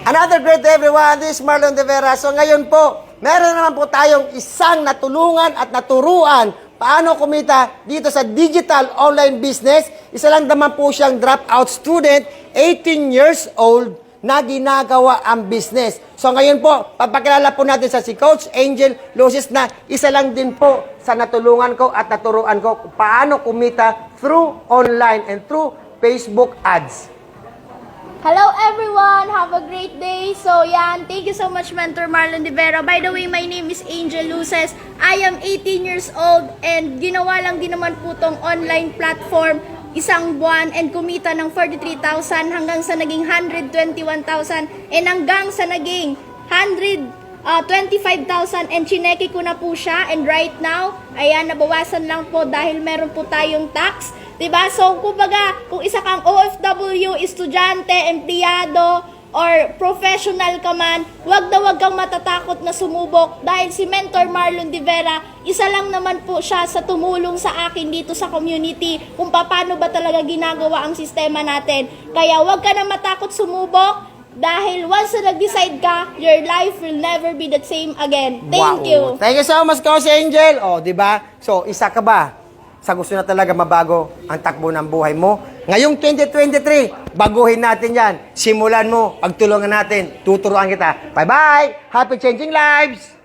Another great day everyone, this is Marlon De Vera. So ngayon po, meron naman po tayong isang natulungan at naturuan paano kumita dito sa digital online business. Isa lang naman po siyang dropout student, 18 years old, na ginagawa ang business. So ngayon po, papakilala po natin sa si Coach Angel Lucis na isa lang din po sa natulungan ko at naturuan ko kung paano kumita through online and through Facebook ads. Hello everyone! Have a great day! So yan, thank you so much Mentor Marlon De Vera. By the way, my name is Angel Luces. I am 18 years old and ginawa lang din naman po tong online platform isang buwan and kumita ng 43,000 hanggang sa naging 121,000 and hanggang sa naging 125,000 and chineke ko na po siya and right now, ayan, nabawasan lang po dahil meron po tayong tax. Diba? So, kumbaga, kung isa kang OFW, estudyante, empleyado, or professional ka man, wag kang matatakot na sumubok dahil si Mentor Marlon De Vera, isa lang naman po siya sa tumulong sa akin dito sa community kung paano ba talaga ginagawa ang sistema natin. Kaya wag ka na matakot sumubok dahil once na nag-decide ka, your life will never be the same again. Thank you. Thank you so much, Coach Angel. O, di ba? So, isa ka ba sa gusto na talaga mabago ang takbo ng buhay mo? Ngayong 2023, baguhin natin yan. Simulan mo, pagtulungan natin, tuturuan kita. Bye-bye! Happy changing lives!